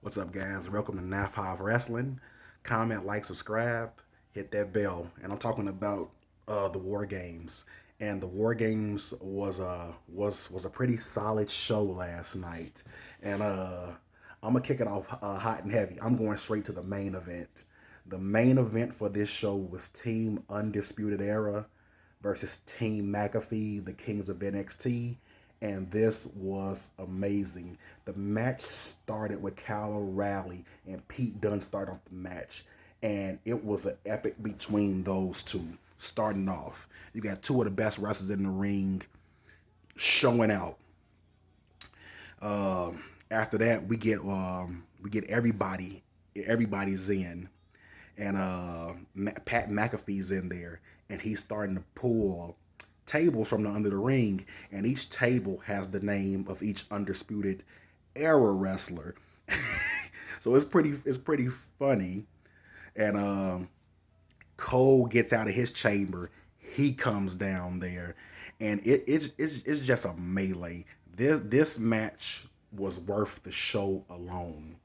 What's up, guys? Welcome to Naf Hive Wrestling. Comment, like, subscribe, hit that bell. And I'm talking about the War Games. And the War Games was a pretty solid show last night. And I'm gonna kick it off hot and heavy. I'm going straight to the main event. The main event for this show was Team Undisputed Era versus Team McAfee, the Kings of NXT, and this was amazing. The match started with Kyle O'Reilly and Pete Dunne started off the match, and it was an epic between those two. Starting off, you got two of the best wrestlers in the ring showing out. After that, we get everybody's in, and Pat McAfee's in there, and he's starting to pull tables from the under the ring, and each table has the name of each undisputed era wrestler. So it's pretty funny. And Cole gets out of his chamber. He comes down there, and it's just a melee. This match was worth the show alone.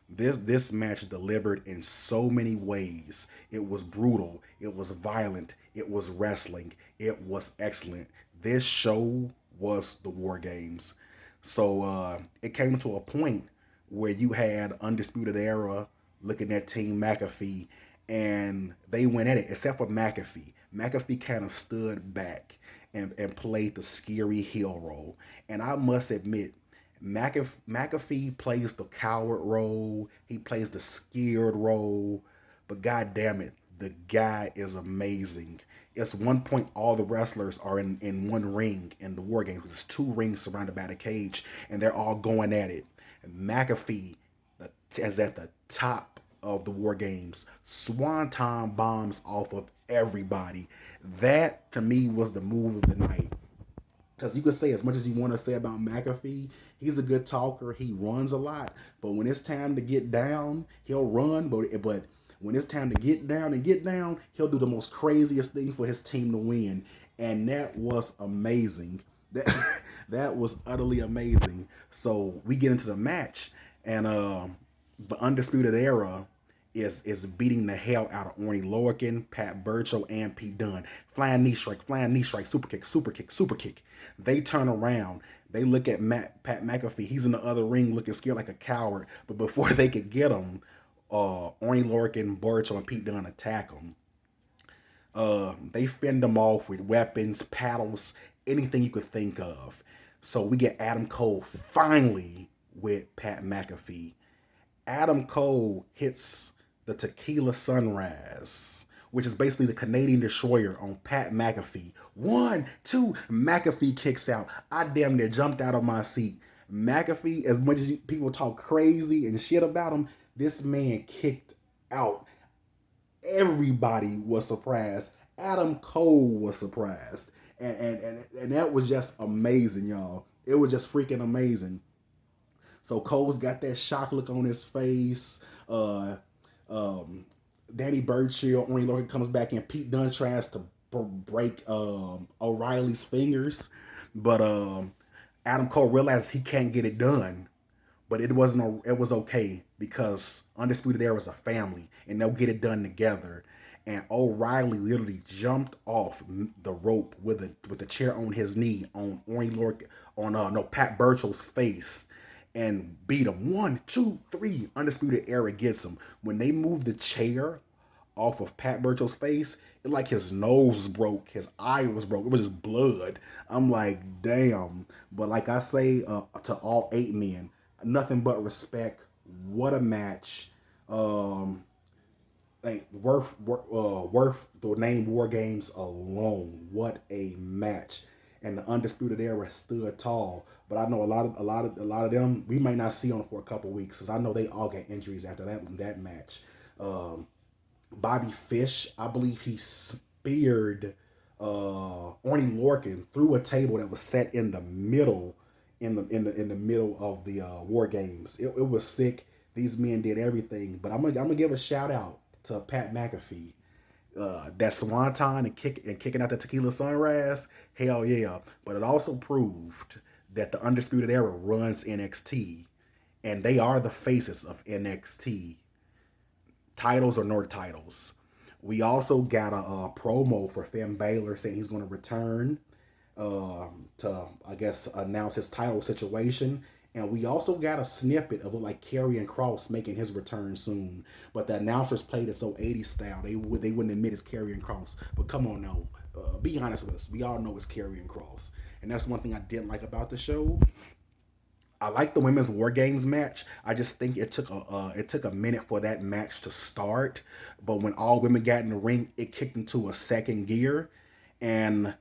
This match delivered in so many ways. It was brutal. It was violent. It was wrestling. It was excellent. This show was the War Games. So it came to a point where you had Undisputed Era looking at Team McAfee, and they went at it, except for McAfee. McAfee kind of stood back and played the scary heel role. And I must admit, McAfee plays the coward role. He plays the scared role. But god damn it, the guy is amazing. It's one point all the wrestlers are in one ring in the War Games. There's two rings surrounded by the cage, and they're all going at it. And McAfee is at the top of the War Games. Swanton bombs off of everybody. That to me was the move of the night. Because you could say as much as you want to say about McAfee, he's a good talker. He runs a lot, but when it's time to get down, he'll run. But when it's time to get down, he'll do the most craziest thing for his team to win, and that was amazing. That that was utterly amazing. So we get into the match, and the Undisputed Era is beating the hell out of Orny Lorcan, Pat Burchill, and Pete Dunne. Flying knee strike, super kick, super kick, super kick. They turn around. They look at Pat McAfee. He's in the other ring looking scared like a coward. But before they could get him, Orny Lorcan, Burchill, and Pete Dunne attack him. They fend them off with weapons, paddles, anything you could think of. So we get Adam Cole finally with Pat McAfee. Adam Cole hits the Tequila Sunrise, which is basically the Canadian Destroyer on Pat McAfee. One, two, McAfee kicks out. I damn near jumped out of my seat. McAfee, as much as people talk crazy and shit about him, this man kicked out. Everybody was surprised. Adam Cole was surprised. And that was just amazing, y'all. It was just freaking amazing. So Cole's got that shock look on his face. Um, Danny Burchill, Orny Lorcan comes back in. Pete Dunne tries to break O'Reilly's fingers, but Adam Cole realizes he can't get it done. But it was okay because Undisputed Era is a family and they'll get it done together. And O'Reilly literally jumped off the rope with a chair on his knee on Orny Lorcan on no Pat Burchill's face and beat him. One, two, three. Undisputed Era gets him. When they moved the chair off of Pat Burchill's face, it like his nose broke, his eye was broke. It was just blood. I'm like, damn. But like I say to all eight men, nothing but respect. What a match. Like worth the name War Games alone. What a match! And the Undisputed Era stood tall. But I know a lot of them we may not see on for a couple weeks because I know they all got injuries after that match. Um, Bobby Fish, I believe he speared Orny Lorcan through a table that was set in the middle in the middle of the War Games. It was sick. These men did everything, but I'm gonna give a shout out to Pat McAfee. That Swanton and kicking out the Tequila Sunrise, hell yeah. But it also proved that the Undisputed Era runs NXT, and they are the faces of NXT, titles or no titles. We also got a promo for Finn Balor saying he's going to return to, I guess, announce his title situation. And we also got a snippet of like Karrion Kross making his return soon. But the announcers played it so 80s style. They wouldn't admit it's Karrion Kross. But come on now, be honest with us. We all know it's Karrion Kross. And that's one thing I didn't like about the show. I like the women's War Games match. I just think it took a minute for that match to start. But when all women got in the ring, it kicked into a second gear, and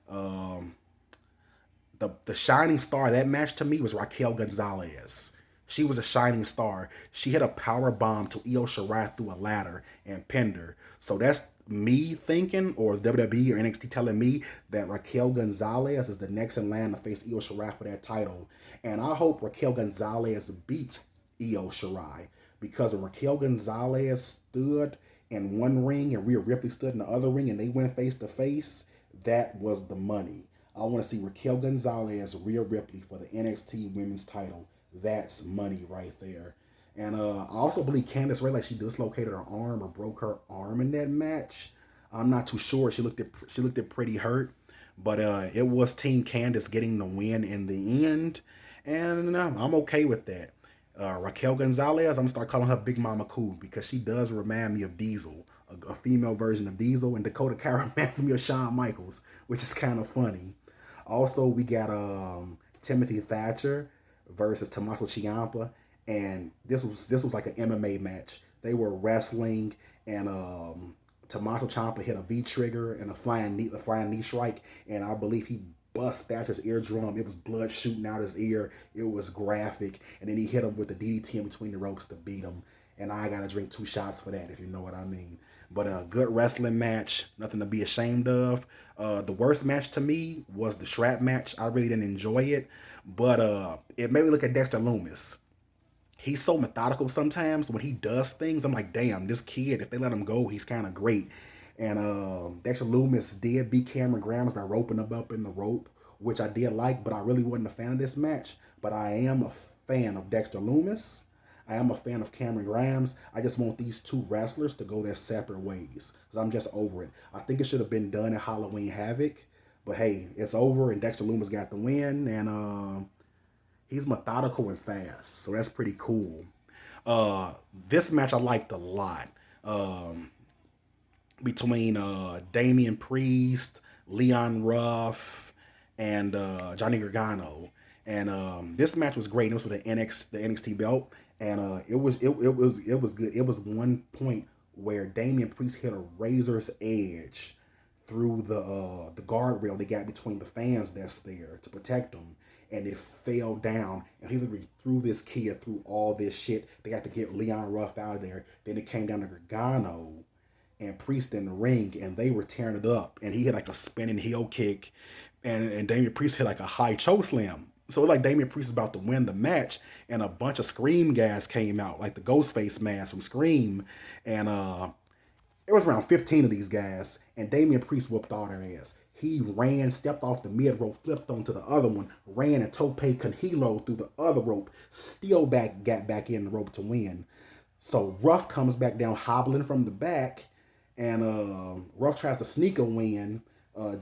the shining star of that match to me was Raquel Gonzalez. She was a shining star. She hit a power bomb to Io Shirai through a ladder and pinned her. So that's me thinking, or WWE or NXT telling me that Raquel Gonzalez is the next in line to face Io Shirai for that title. And I hope Raquel Gonzalez beats Io Shirai, because when Raquel Gonzalez stood in one ring and Rhea Ripley stood in the other ring and they went face to face, that was the money. I want to see Raquel Gonzalez, Rhea Ripley for the NXT Women's Title. That's money right there. And I also believe Candice Ray, like, she dislocated her arm or broke her arm in that match. I'm not too sure. She looked pretty hurt, but it was Team Candice getting the win in the end, and I'm okay with that. Raquel Gonzalez, I'm gonna start calling her Big Mama Cool, because she does remind me of Diesel, a female version of Diesel, and Dakota Kai reminds me of Shawn Michaels, which is kind of funny. Also, we got Timothy Thatcher versus Tommaso Ciampa, and this was like an MMA match. They were wrestling, and Tommaso Ciampa hit a V trigger and a flying knee strike, and I believe he bust Thatcher's eardrum. It was blood shooting out his ear. It was graphic, and then he hit him with the DDT in between the ropes to beat him. And I gotta drink 2 shots for that, if you know what I mean. But a good wrestling match, nothing to be ashamed of. The worst match to me was the strap match. I really didn't enjoy it, but it made me look at Dexter Loomis. He's so methodical sometimes when he does things. I'm like, damn, this kid, if they let him go, he's kind of great. And Dexter Loomis did beat Cameron Grimes by roping him up in the rope, which I did like, but I really wasn't a fan of this match. But I am a fan of Dexter Loomis. I am a fan of Cameron Grimes. I just want these two wrestlers to go their separate ways, because I'm just over it. I think it should have been done at Halloween Havoc, but hey, it's over, and Dexter Loomis got the win, and he's methodical and fast, so that's pretty cool. This match I liked a lot. Between Damian Priest, Leon Ruff, and Johnny Gargano. And this match was great. It was for the NXT belt, and it was good. It was one point where Damian Priest hit a razor's edge through the guardrail they got between the fans that's there to protect them, and it fell down. And he literally threw this kid through all this shit. They got to get Leon Ruff out of there. Then it came down to Gargano and Priest in the ring, and they were tearing it up. And he hit like a spinning heel kick, and Damian Priest hit like a high choke slam. So like Damian Priest is about to win the match, and a bunch of Scream guys came out, like the Ghostface mask from Scream, and it was around 15 of these guys, and Damian Priest whooped all their ass. He ran, stepped off the mid rope, flipped onto the other one, ran and tope con hilo through the other rope, still got back in the rope to win. So Ruff comes back down hobbling from the back, and Ruff tries to sneak a win.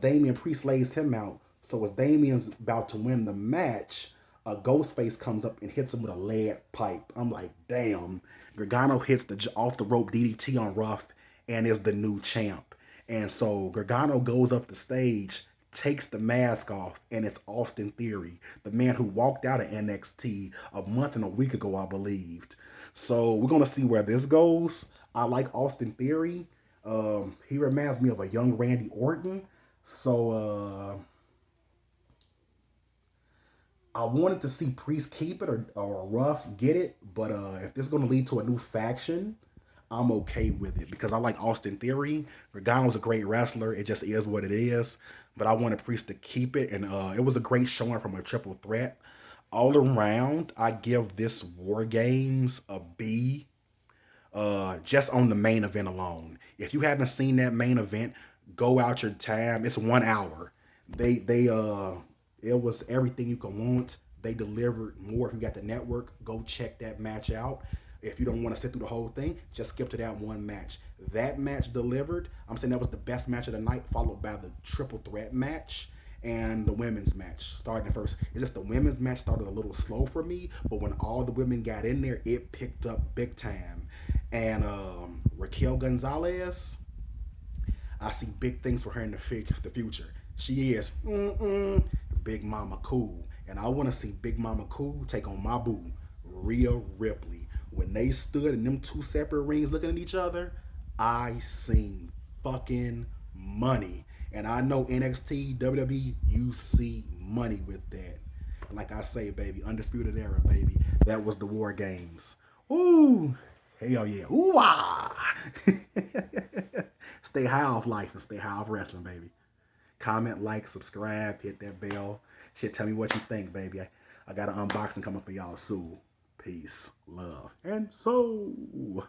Damian Priest lays him out. So as Damian's about to win the match, a Ghostface comes up and hits him with a lead pipe. I'm like, damn. Gargano hits the off the rope DDT on Ruff and is the new champ. And so Gargano goes up the stage, takes the mask off, and it's Austin Theory, the man who walked out of NXT a month and a week ago, I believed. So we're gonna see where this goes. I like Austin Theory. He reminds me of a young Randy Orton. So I wanted to see Priest keep it, or Ruff get it, but if this is going to lead to a new faction, I'm okay with it, because I like Austin Theory. Gargano's a great wrestler. It just is what it is. But I wanted Priest to keep it, and it was a great showing from a triple threat. All around, I give this War Games a B, just on the main event alone. If you haven't seen that main event, go out your time. It's 1 hour. They it was everything you can want. They delivered more. If you got the network, go check that match out. If you don't want to sit through the whole thing, just skip to that one match. That match delivered. I'm saying that was the best match of the night, followed by the triple threat match and the women's match starting first. It's just the women's match started a little slow for me, but when all the women got in there, it picked up big time. And Raquel Gonzalez, I see big things for her in the future. She is Big Mama Cool, and I want to see Big Mama Cool take on my boo, Rhea Ripley. When they stood in them two separate rings looking at each other, I seen fucking money. And I know NXT, WWE, you see money with that. And like I say, baby, Undisputed Era, baby. That was the War Games. Ooh. Hell yeah. Ooh ah. Stay high off life and stay high off wrestling, baby. Comment, like, subscribe, hit that bell. Shit, tell me what you think, baby. I got an unboxing coming for y'all soon. Peace, love, and soul.